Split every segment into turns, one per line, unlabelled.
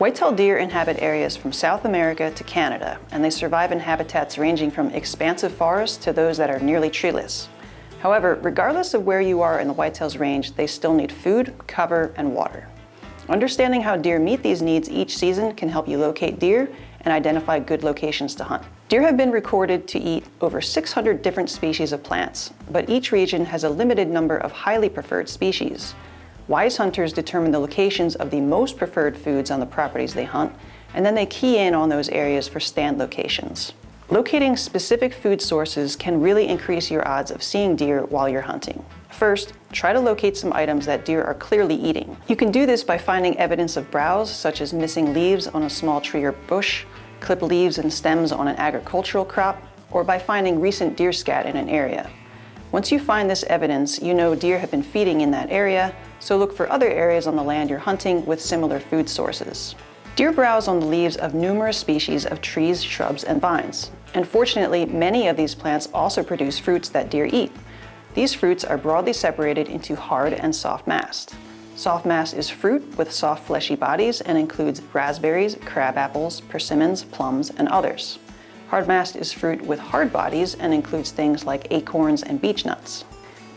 White-tailed deer inhabit areas from South America to Canada, and they survive in habitats ranging from expansive forests to those that are nearly treeless. However, regardless of where you are in the whitetails range, they still need food, cover, and water. Understanding how deer meet these needs each season can help you locate deer and identify good locations to hunt. Deer have been recorded to eat over 600 different species of plants, but each region has a limited number of highly preferred species. Wise hunters determine the locations of the most preferred foods on the properties they hunt, and then they key in on those areas for stand locations. Locating specific food sources can really increase your odds of seeing deer while you're hunting. First, try to locate some items that deer are clearly eating. You can do this by finding evidence of browse, such as missing leaves on a small tree or bush, clipped leaves and stems on an agricultural crop, or by finding recent deer scat in an area. Once you find this evidence, you know deer have been feeding in that area, so look for other areas on the land you're hunting with similar food sources. Deer browse on the leaves of numerous species of trees, shrubs, and vines. And fortunately, many of these plants also produce fruits that deer eat. These fruits are broadly separated into hard and soft mast. Soft mast is fruit with soft fleshy bodies and includes raspberries, crab apples, persimmons, plums, and others. Hard mast is fruit with hard bodies and includes things like acorns and beech nuts.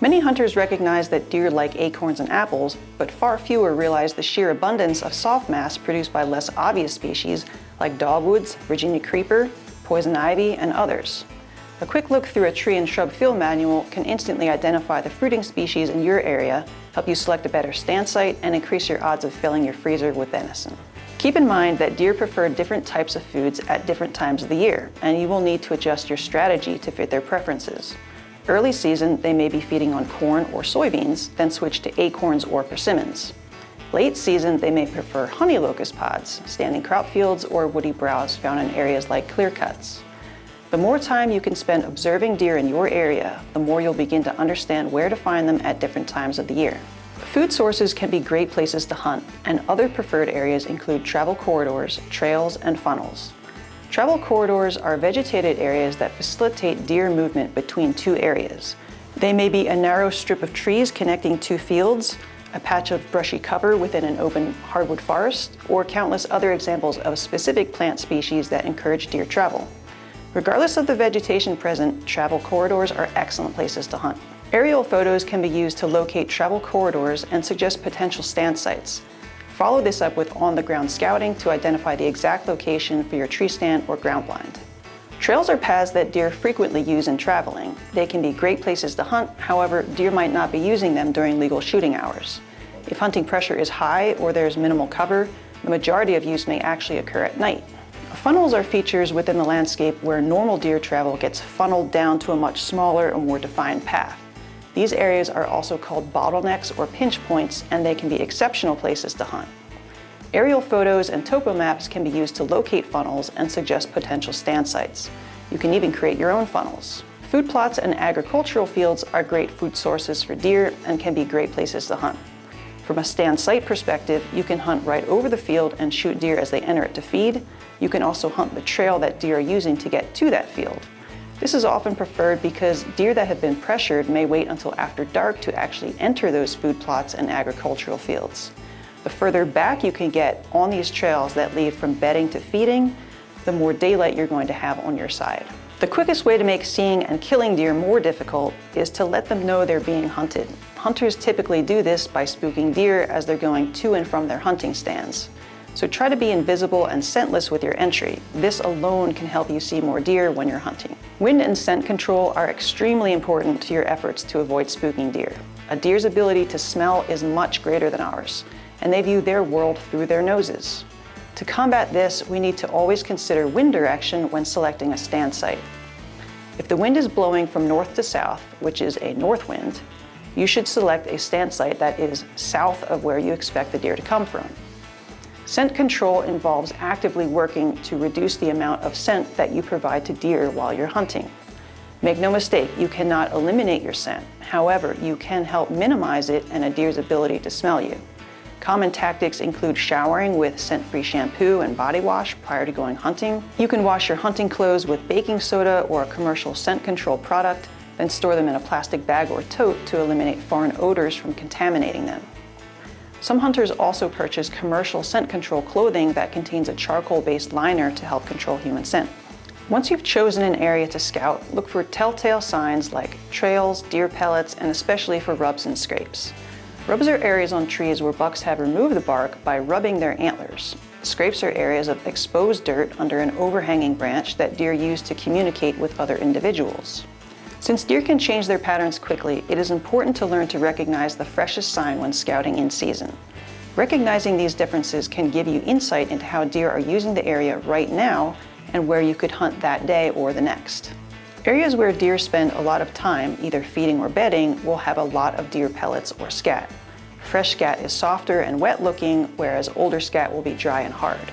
Many hunters recognize that deer like acorns and apples, but far fewer realize the sheer abundance of soft mast produced by less obvious species like dogwoods, Virginia creeper, poison ivy, and others. A quick look through a tree and shrub field manual can instantly identify the fruiting species in your area, help you select a better stand site, and increase your odds of filling your freezer with venison. Keep in mind that deer prefer different types of foods at different times of the year, and you will need to adjust your strategy to fit their preferences. Early season, they may be feeding on corn or soybeans, then switch to acorns or persimmons. Late season, they may prefer honey locust pods, standing crop fields, or woody browse found in areas like clear cuts. The more time you can spend observing deer in your area, the more you'll begin to understand where to find them at different times of the year. Food sources can be great places to hunt, and other preferred areas include travel corridors, trails, and funnels. Travel corridors are vegetated areas that facilitate deer movement between two areas. They may be a narrow strip of trees connecting two fields, a patch of brushy cover within an open hardwood forest, or countless other examples of specific plant species that encourage deer travel. Regardless of the vegetation present, travel corridors are excellent places to hunt. Aerial photos can be used to locate travel corridors and suggest potential stand sites. Follow this up with on-the-ground scouting to identify the exact location for your tree stand or ground blind. Trails are paths that deer frequently use in traveling. They can be great places to hunt, however, deer might not be using them during legal shooting hours. If hunting pressure is high or there's minimal cover, the majority of use may actually occur at night. Funnels are features within the landscape where normal deer travel gets funneled down to a much smaller and more defined path. These areas are also called bottlenecks or pinch points, and they can be exceptional places to hunt. Aerial photos and topo maps can be used to locate funnels and suggest potential stand sites. You can even create your own funnels. Food plots and agricultural fields are great food sources for deer and can be great places to hunt. From a stand site perspective, you can hunt right over the field and shoot deer as they enter it to feed. You can also hunt the trail that deer are using to get to that field. This is often preferred because deer that have been pressured may wait until after dark to actually enter those food plots and agricultural fields. The further back you can get on these trails that lead from bedding to feeding, the more daylight you're going to have on your side. The quickest way to make seeing and killing deer more difficult is to let them know they're being hunted. Hunters typically do this by spooking deer as they're going to and from their hunting stands. So try to be invisible and scentless with your entry. This alone can help you see more deer when you're hunting. Wind and scent control are extremely important to your efforts to avoid spooking deer. A deer's ability to smell is much greater than ours, and they view their world through their noses. To combat this, we need to always consider wind direction when selecting a stand site. If the wind is blowing from north to south, which is a north wind, you should select a stand site that is south of where you expect the deer to come from. Scent control involves actively working to reduce the amount of scent that you provide to deer while you're hunting. Make no mistake, you cannot eliminate your scent. However, you can help minimize it and a deer's ability to smell you. Common tactics include showering with scent-free shampoo and body wash prior to going hunting. You can wash your hunting clothes with baking soda or a commercial scent control product, then store them in a plastic bag or tote to eliminate foreign odors from contaminating them. Some hunters also purchase commercial scent control clothing that contains a charcoal-based liner to help control human scent. Once you've chosen an area to scout, look for telltale signs like trails, deer pellets, and especially for rubs and scrapes. Rubs are areas on trees where bucks have removed the bark by rubbing their antlers. Scrapes are areas of exposed dirt under an overhanging branch that deer use to communicate with other individuals. Since deer can change their patterns quickly, it is important to learn to recognize the freshest sign when scouting in season. Recognizing these differences can give you insight into how deer are using the area right now and where you could hunt that day or the next. Areas where deer spend a lot of time, either feeding or bedding, will have a lot of deer pellets or scat. Fresh scat is softer and wet looking, whereas older scat will be dry and hard.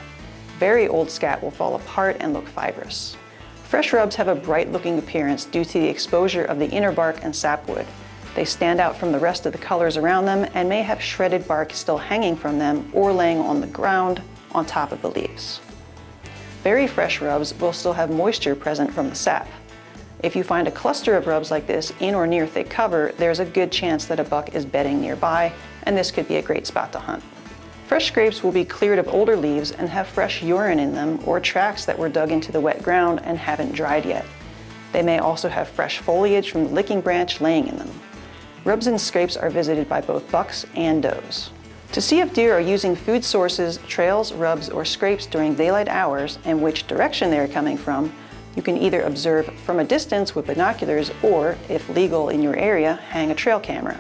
Very old scat will fall apart and look fibrous. Fresh rubs have a bright looking appearance due to the exposure of the inner bark and sapwood. They stand out from the rest of the colors around them and may have shredded bark still hanging from them or laying on the ground on top of the leaves. Very fresh rubs will still have moisture present from the sap. If you find a cluster of rubs like this in or near thick cover, there's a good chance that a buck is bedding nearby, and this could be a great spot to hunt. Fresh scrapes will be cleared of older leaves and have fresh urine in them or tracks that were dug into the wet ground and haven't dried yet. They may also have fresh foliage from the licking branch laying in them. Rubs and scrapes are visited by both bucks and does. To see if deer are using food sources, trails, rubs, or scrapes during daylight hours and which direction they are coming from, you can either observe from a distance with binoculars or, if legal in your area, hang a trail camera.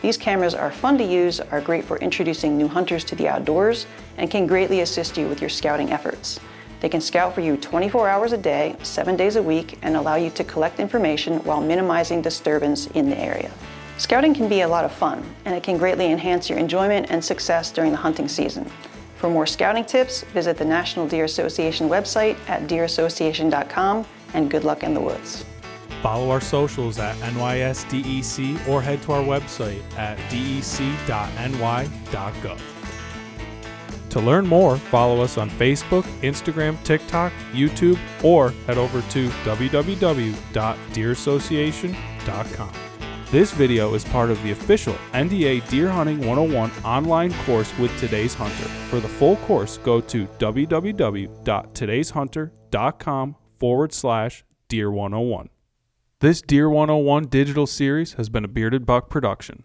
These cameras are fun to use, are great for introducing new hunters to the outdoors, and can greatly assist you with your scouting efforts. They can scout for you 24 hours a day, 7 days a week, and allow you to collect information while minimizing disturbance in the area. Scouting can be a lot of fun, and it can greatly enhance your enjoyment and success during the hunting season. For more scouting tips, visit the National Deer Association website at deerassociation.com, and good luck in the woods.
Follow our socials at NYSDEC or head to our website at dec.ny.gov. To learn more, follow us on Facebook, Instagram, TikTok, YouTube, or head over to www.deerassociation.com. This video is part of the official NDA Deer Hunting 101 online course with Today's Hunter. For the full course, go to www.todayshunter.com/Deer101. This Deer 101 digital series has been a Bearded Buck production.